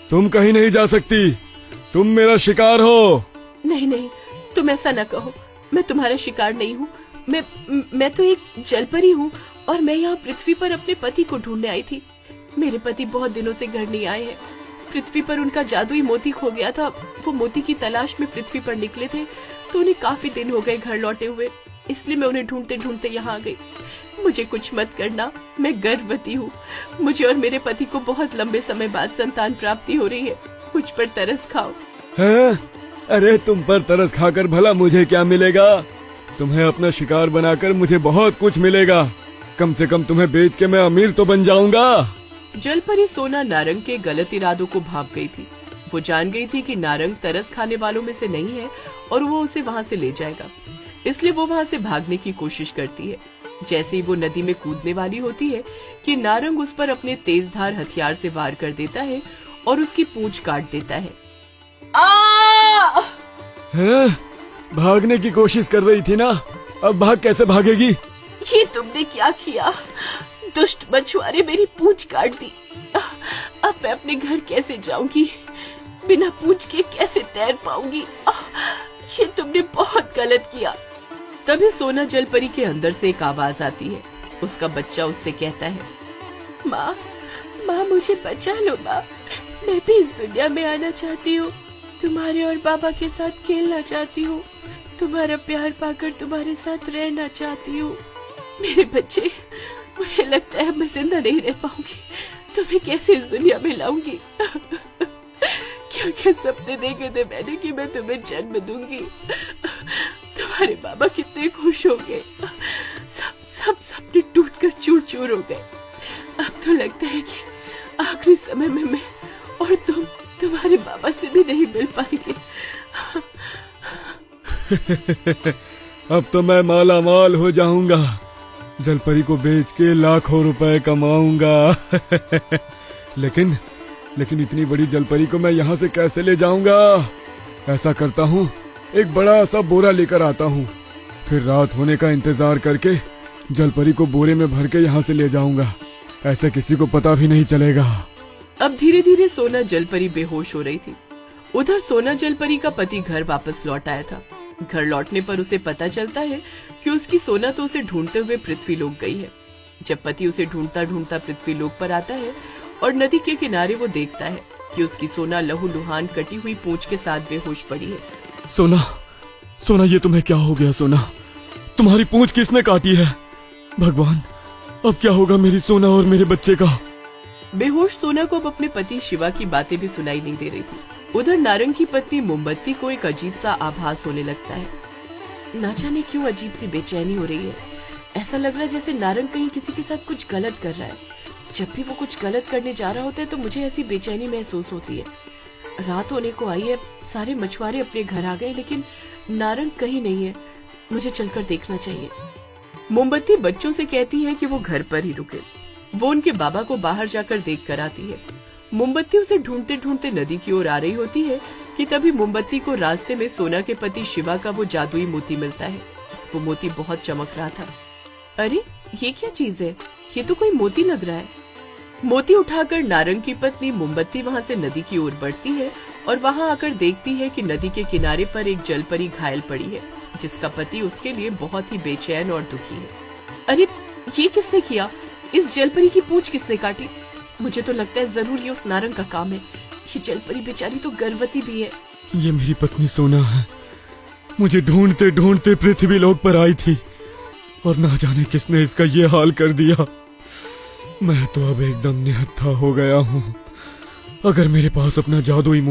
तुम कहीं नहीं जा सकती, तुम मेरा शिकार हो। नहीं नहीं, तुम ऐसा न कहो, मैं तुम्हारा शिकार नहीं हूँ। मैं तो एक जलपरी हूँ और मैं यहाँ पृथ्वी पर अपने पति को ढूंढने आई थी। मेरे पति बहुत दिनों से घर नहीं आए हैं। पृथ्वी पर उनका जादुई मोती खो गया था। वो मोती की तलाश में पृथ्वी पर निकले थे, तो उन्हें काफी दिन हो गए घर लौटे हुए, इसलिए मैं उन्हें ढूंढते ढूंढते यहाँ आ गई। मुझे कुछ मत करना, मैं गर्भवती हूँ। मुझे और मेरे पति को बहुत लंबे समय बाद संतान प्राप्ति हो रही है। मुझ पर तरस खाओ। हैं? अरे तुम पर तरस खाकर भला मुझे क्या मिलेगा? तुम्हें अपना शिकार बनाकर मुझे बहुत कुछ मिलेगा। कम से कम तुम्हें बेच के मैं अमीर तो बन जाऊंगा। जलपरी सोना नारंग के गलत इरादों को भाप गई थी। वो जान गई थी कि नारंग तरस खाने वालों में से नहीं है और वो उसे वहाँ से ले जाएगा, इसलिए वो वहाँ से भागने की कोशिश करती है। जैसे ही वो नदी में कूदने वाली होती है कि नारंग उस पर अपने तेजधार हथियार से वार कर देता है और उसकी पूंछ काट देता है। हैं? भागने की कोशिश कर रही थी ना, अब भाग कैसे भागेगी? ये तुमने क्या किया? दुष्ट मछुआरे मेरी पूंछ काट दी। अब मैं अपने घर कैसे जाऊंगी? बिना पूंछ के कैसे तैर पाऊंगी? ये तुमने बहुत गलत किया। तभी सोना जलपरी के अंदर से एक आवाज आती है। उसका बच्चा उससे कहता है, माँ माँ मुझे बचा लो माँ, मैं भी इस दुनिया में आना चाहती हूँ। तुम्हारे और बाबा के साथ खेलना चाहती हूँ। तुम्हारा प्यार पाकर तुम्हारे साथ रहना चाहती हूँ। मेरे बच्चे, मुझे लगता है मैं जिंदा नहीं रह पाऊंगी। तुम्हें कैसे इस दुनिया में लाऊंगी? क्या क्या सपने देखे थे मैंने कि मैं तुम्हें जन्म दूंगी। तुम्हारे बाबा कितने खुश हो गए। सब सपने टूटकर चूर चूर हो गए। अब तो लगता है कि आखिरी समय में मैं और तुम्हारे बाबा से भी नहीं मिल पाएंगे। अब तो मैं माला माल हो जाऊंगा। जलपरी को बेच के लाखों रुपए कमाऊंगा। लेकिन इतनी बड़ी जलपरी को मैं यहाँ से कैसे ले जाऊंगा? ऐसा करता हूँ, एक बड़ा सा बोरा लेकर आता हूँ, फिर रात होने का इंतजार करके जलपरी को बोरे में भर के यहाँ से ले जाऊंगा। ऐसे किसी को पता भी नहीं चलेगा। अब धीरे धीरे सोना जलपरी बेहोश हो रही थी। उधर सोना जलपरी का पति घर वापस लौट आया था। घर लौटने पर उसे पता चलता है कि उसकी सोना तो उसे ढूंढते हुए पृथ्वी लोक गई है। जब पति उसे ढूंढता ढूंढता पृथ्वी लोक पर आता है और नदी के किनारे वो देखता है कि उसकी सोना लहूलुहान कटी हुई पूंछ के साथ बेहोश पड़ी है। सोना ये तुम्हें क्या हो गया? सोना, तुम्हारी पूंछ किसने काटी है? भगवान, अब क्या होगा मेरी सोना और मेरे बच्चे का? बेहोश सोना को अब अपने पति शिवा की बातें भी सुनाई नहीं दे रही थी। उधर नारंग की पत्नी मोमबत्ती को एक अजीब सा आभास होने लगता है। ना जाने क्यों अजीब सी बेचैनी हो रही है। ऐसा लग रहा है जैसे नारंग कहीं किसी के साथ कुछ गलत कर रहा है। जब भी वो कुछ गलत करने जा रहा होता है तो मुझे ऐसी बेचैनी महसूस होती है। रात होने को आई है, सारे मछुआरे अपने घर आ गए, लेकिन नारंग कहीं नहीं है। मुझे चलकर देखना चाहिए। मोमबत्ती बच्चों से कहती है कि वो घर पर ही रुके। वो उनके बाबा को बाहर जाकर देख कर आती है। मोमबत्ती उसे ढूंढते ढूंढते नदी की ओर आ रही होती है कि तभी मोमबत्ती को रास्ते में सोना के पति शिवा का वो जादुई मोती मिलता है। वो मोती बहुत चमक रहा था। अरे ये क्या चीज है? ये तो कोई मोती लग रहा है। मोती उठाकर नारंग की पत्नी मोमबत्ती वहाँ से नदी की ओर बढ़ती है और वहाँ आकर देखती है कि नदी के किनारे पर एक जलपरी घायल पड़ी है, जिसका पति उसके लिए बहुत ही बेचैन और दुखी है। अरे ये किसने किया? इस जलपरी की पूंछ किसने काटी? मुझे तो लगता है जरूर ये उस नारंग का काम है। ये जलपरी बेचारी तो गर्भवती भी है। ये मेरी पत्नी सोना है। मुझे ढूंढते ढूंढते पृथ्वी लोक पर आई थी और ना जाने किसने इसका ये हाल कर दिया। मैं तो अब एकदम निहत्था हो गया हूँ। अगर मेरे पास अपना जादुई